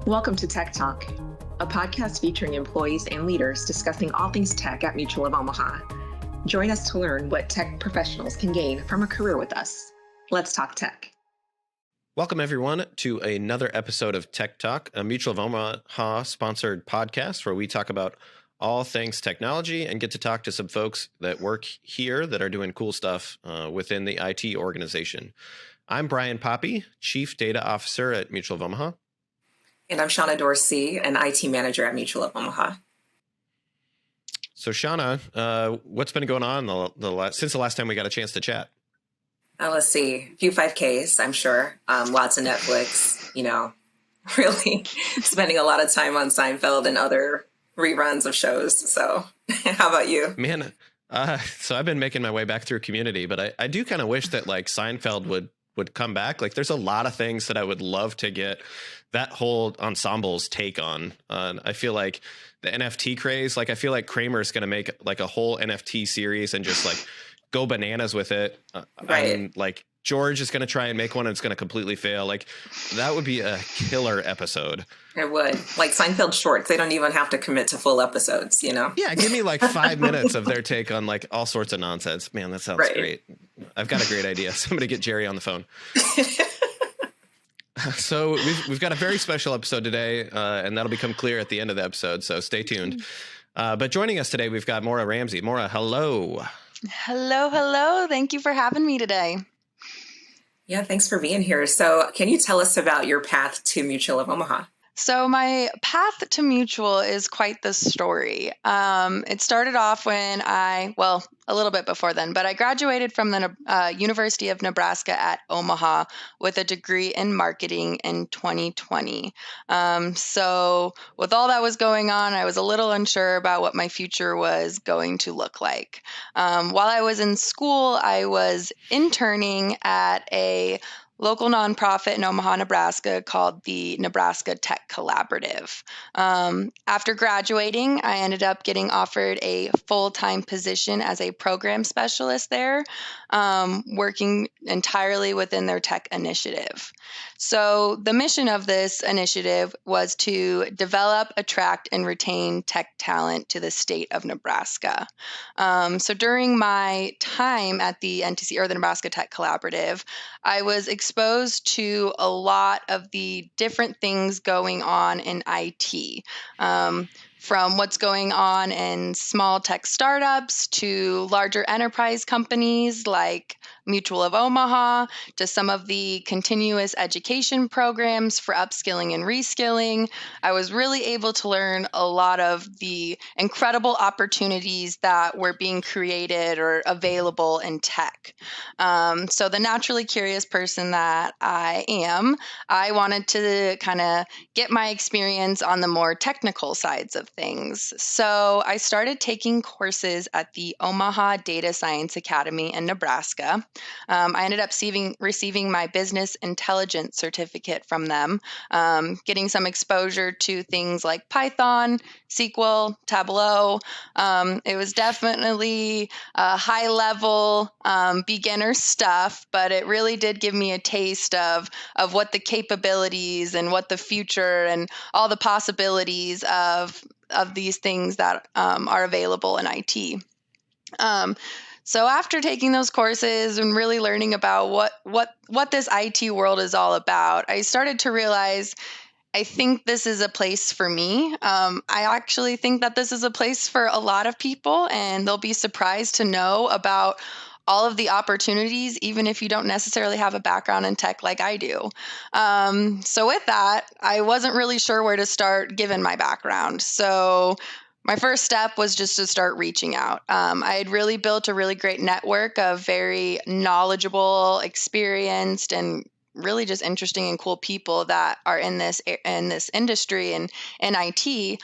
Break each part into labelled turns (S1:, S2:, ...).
S1: Welcome to Tech Talk, a podcast featuring employees and leaders discussing all things tech at Mutual of Omaha. Join us to learn what tech professionals can gain from a career with us. Let's talk tech.
S2: Welcome, everyone, to another episode of Tech Talk, a Mutual of Omaha sponsored podcast where we talk about all things technology and get to talk to some folks that work here that are doing cool stuff within the IT organization. I'm Brian Poppy, Chief Data Officer at Mutual of Omaha.
S1: And I'm Shauna Dorsey, an IT manager at Mutual of Omaha.
S2: So, Shauna, what's been going on since the last time we got a chance to chat?
S1: Let's see, a few 5Ks, I'm sure. Lots of Netflix, really spending a lot of time on Seinfeld and other reruns of shows. So how about you?
S2: Man, so I've been making my way back through Community, but I do kind of wish that like Seinfeld would come back. Like there's a lot of things that I would love to get that whole ensemble's take on. I feel like the NFT craze, like I feel like Kramer's going to make like a whole NFT series and just like go bananas with it.
S1: Right.
S2: And like George is going to try and make one and it's going to completely fail. Like that would be a killer episode.
S1: It would. Like Seinfeld shorts, they don't even have to commit to full episodes,
S2: Yeah, give me like 5 minutes of their take on like all sorts of nonsense. Man, that sounds great. I've got a great idea. Somebody get Jerry on the phone. So we've got a very special episode today, and that'll become clear at the end of the episode, so stay tuned. But joining us today, we've got Maura Ramsey. Maura, hello.
S3: Hello. Thank you for having me today.
S1: Yeah, thanks for being here. So can you tell us about your path to Mutual of Omaha?
S3: So my path to Mutual is quite the story. It started off when a little bit before then, but I graduated from the University of Nebraska at Omaha with a degree in marketing in 2020. So with all that was going on, I was a little unsure about what my future was going to look like. While I was in school, I was interning at a local nonprofit in Omaha, Nebraska called the Nebraska Tech Collaborative. After graduating, I ended up getting offered a full-time position as a program specialist there, working entirely within their tech initiative. So the mission of this initiative was to develop, attract, and retain tech talent to the state of Nebraska. So during my time at the NTC, or the Nebraska Tech Collaborative, I was exposed to a lot of the different things going on in IT. From what's going on in small tech startups to larger enterprise companies like Mutual of Omaha, to some of the continuous education programs for upskilling and reskilling. I was really able to learn a lot of the incredible opportunities that were being created or available in tech. So the naturally curious person that I am, I wanted to kind of get my experience on the more technical sides of things. So I started taking courses at the Omaha Data Science Academy in Nebraska. I ended up receiving my business intelligence certificate from them, getting some exposure to things like Python, SQL, Tableau. It was definitely high level beginner stuff, but it really did give me a taste of what the capabilities and what the future and all the possibilities of these things that are available in IT. So after taking those courses and really learning about what this IT world is all about, I started to realize I think this is a place for me. I actually think that this is a place for a lot of people, and they'll be surprised to know about all of the opportunities, even if you don't necessarily have a background in tech like I do. So with that, I wasn't really sure where to start given my background. So my first step was just to start reaching out. I had really built a really great network of very knowledgeable, experienced, and really just interesting and cool people that are in this industry and in IT.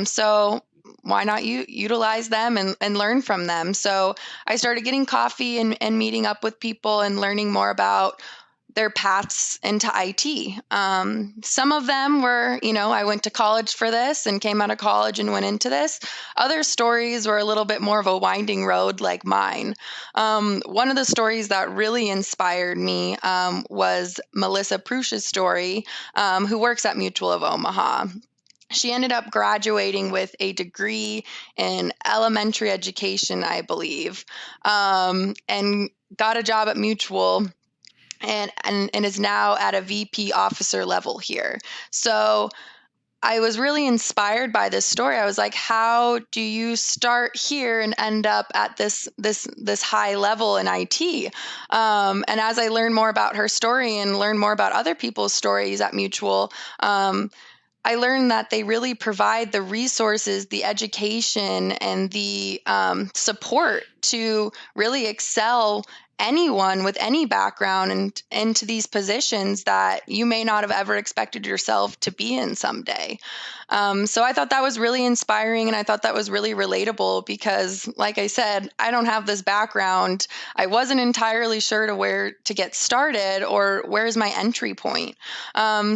S3: So why not utilize them and learn from them? So I started getting coffee and meeting up with people and learning more about their paths into IT. Some of them were, I went to college for this and came out of college and went into this. Other stories were a little bit more of a winding road like mine. One of the stories that really inspired me was Melissa Prush's story, who works at Mutual of Omaha. She ended up graduating with a degree in elementary education, I believe, and got a job at Mutual and is now at a VP officer level here. So I was really inspired by this story. I was like, how do you start here and end up at this high level in IT? And as I learned more about her story and learned more about other people's stories at Mutual, I learned that they really provide the resources, the education, and the support to really excel anyone with any background and into these positions that you may not have ever expected yourself to be in someday. So I thought that was really inspiring, and I thought that was really relatable because, like I said, I don't have this background. I wasn't entirely sure to where to get started or where's my entry point.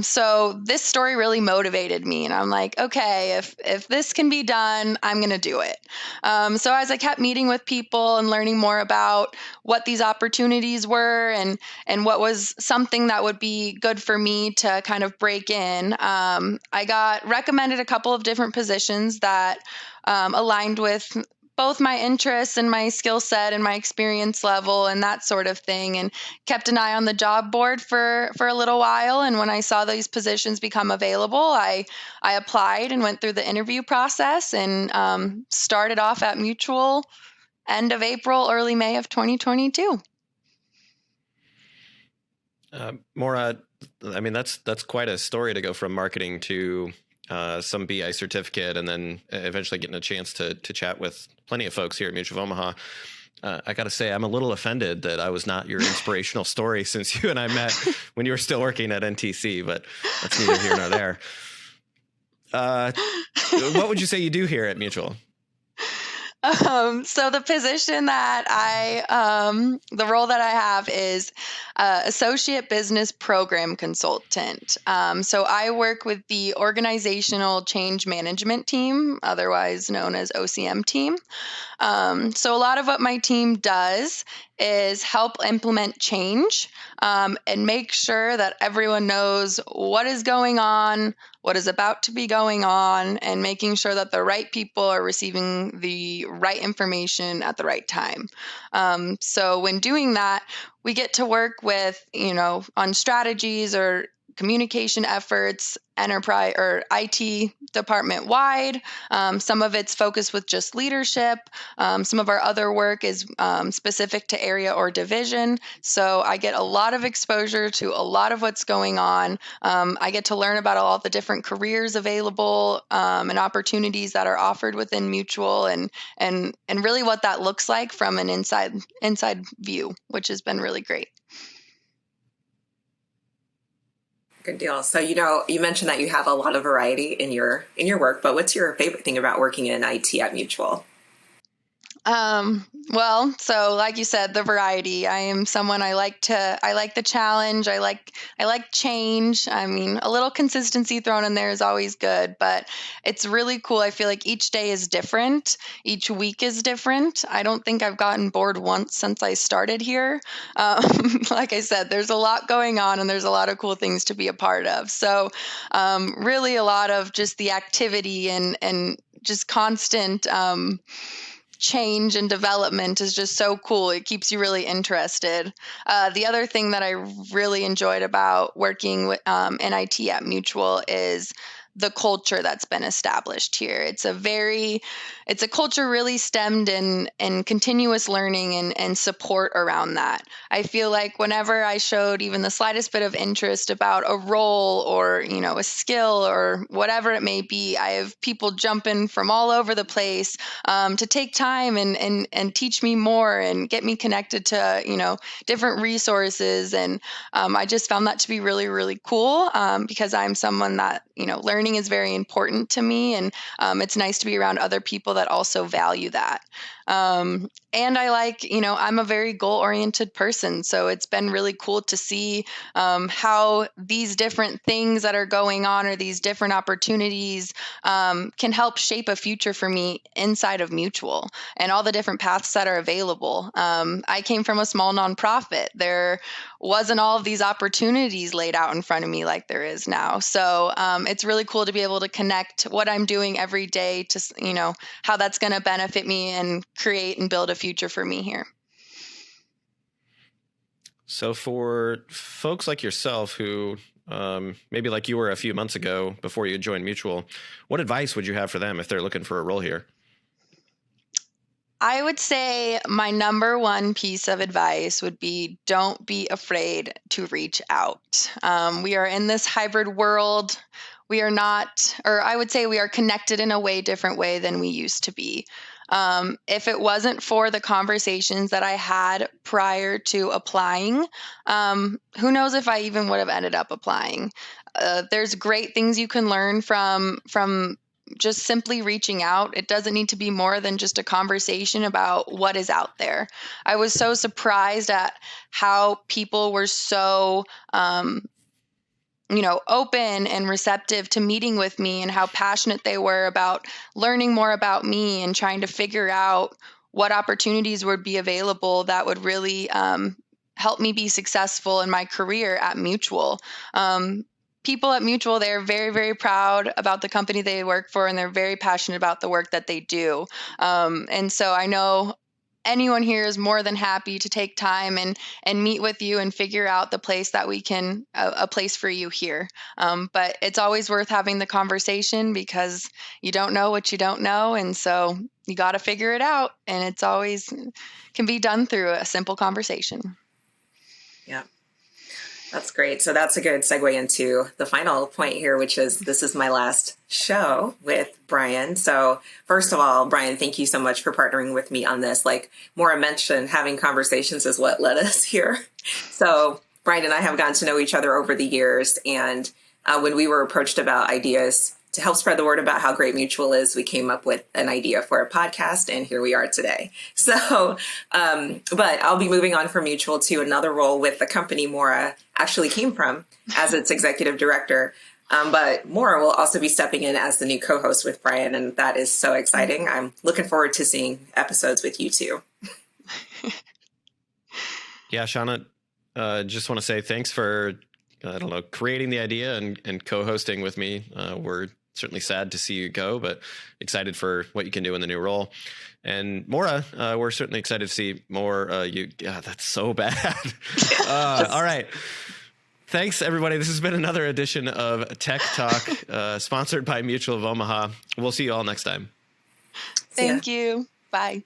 S3: So this story really motivated me, and I'm like, okay, if this can be done, I'm going to do it. So as I kept meeting with people and learning more about what these opportunities were and what was something that would be good for me to kind of break in, I got recommended a couple of different positions that aligned with both my interests and my skill set and my experience level and that sort of thing, and kept an eye on the job board for a little while. And when I saw these positions become available, I applied and went through the interview process and started off at Mutual end of April, early May of 2022.
S2: Maura, I mean, that's quite a story to go from marketing to some BI certificate and then eventually getting a chance to chat with plenty of folks here at Mutual of Omaha. I got to say, I'm a little offended that I was not your inspirational story since you and I met when you were still working at NTC, but that's neither here nor there. What would you say you do here at Mutual?
S3: So the position that the role that I have is Associate Business Program Consultant. So I work with the Organizational Change Management Team, otherwise known as OCM team. So a lot of what my team does is help implement change and make sure that everyone knows what is going on, what is about to be going on, and making sure that the right people are receiving the right information at the right time. So when doing that, we get to work with, on strategies or communication efforts, enterprise or IT department wide. Some of it's focused with just leadership. Some of our other work is specific to area or division. So I get a lot of exposure to a lot of what's going on. I get to learn about all the different careers available and opportunities that are offered within Mutual, and really what that looks like from an inside view, which has been really great.
S1: Good deal. So, you mentioned that you have a lot of variety in your work, but what's your favorite thing about working in IT at Mutual?
S3: Well, so like you said, the variety. I am someone I like the challenge. I like change. I mean, a little consistency thrown in there is always good, but it's really cool. I feel like each day is different. Each week is different. I don't think I've gotten bored once since I started here. Like I said, there's a lot going on and there's a lot of cool things to be a part of. So, really a lot of just the activity and just constant, change and development is just so cool. It keeps you really interested. The other thing that I really enjoyed about working with in IT at Mutual is the culture that's been established here. It's a culture really stemmed in continuous learning and support around that. I feel like whenever I showed even the slightest bit of interest about a role or, a skill or whatever it may be, I have people jumping from all over the place to take time and teach me more and get me connected to, different resources. And I just found that to be really, really cool because I'm someone that, learning learning is very important to me, and it's nice to be around other people that also value that. And I like, I'm a very goal-oriented person, so it's been really cool to see how these different things that are going on, or these different opportunities, can help shape a future for me inside of Mutual, and all the different paths that are available. I came from a small nonprofit. There wasn't all of these opportunities laid out in front of me like there is now. So it's really cool to be able to connect what I'm doing every day to, how that's going to benefit me and create and build a future for me here.
S2: So for folks like yourself who maybe like you were a few months ago before you joined Mutual, what advice would you have for them if they're looking for a role here?
S3: I would say my number one piece of advice would be, don't be afraid to reach out. We are in this hybrid world. We are not, or I would say we are connected in a way different way than we used to be. If it wasn't for the conversations that I had prior to applying, who knows if I even would have ended up applying. There's great things you can learn from just simply reaching out. It doesn't need to be more than just a conversation about what is out there. I was so surprised at how people were so, open and receptive to meeting with me, and how passionate they were about learning more about me and trying to figure out what opportunities would be available that would really help me be successful in my career at Mutual. People at Mutual, they're very, very proud about the company they work for, and they're very passionate about the work that they do. And so I know anyone here is more than happy to take time and meet with you and figure out the place that we can, a place for you here. But it's always worth having the conversation, because you don't know what you don't know. And so you got to figure it out. And it's always can be done through a simple conversation.
S1: Yeah. That's great. So that's a good segue into the final point here, which is, this is my last show with Brian. So first of all, Brian, thank you so much for partnering with me on this. Like Maura mentioned, having conversations is what led us here. So Brian and I have gotten to know each other over the years. And when we were approached about ideas to help spread the word about how great Mutual is, we came up with an idea for a podcast, and here we are today. So, but I'll be moving on from Mutual to another role with the company Maura actually came from as its executive director. But Maura will also be stepping in as the new co-host with Brian, and that is so exciting. I'm looking forward to seeing episodes with you too.
S2: Yeah, Shauna, just want to say thanks for, creating the idea and co-hosting with me. We're certainly sad to see you go, but excited for what you can do in the new role. And Maura, we're certainly excited to see more. That's so bad. All right. Thanks, everybody. This has been another edition of Tech Talk, sponsored by Mutual of Omaha. We'll see you all next time.
S3: Thank you. Bye.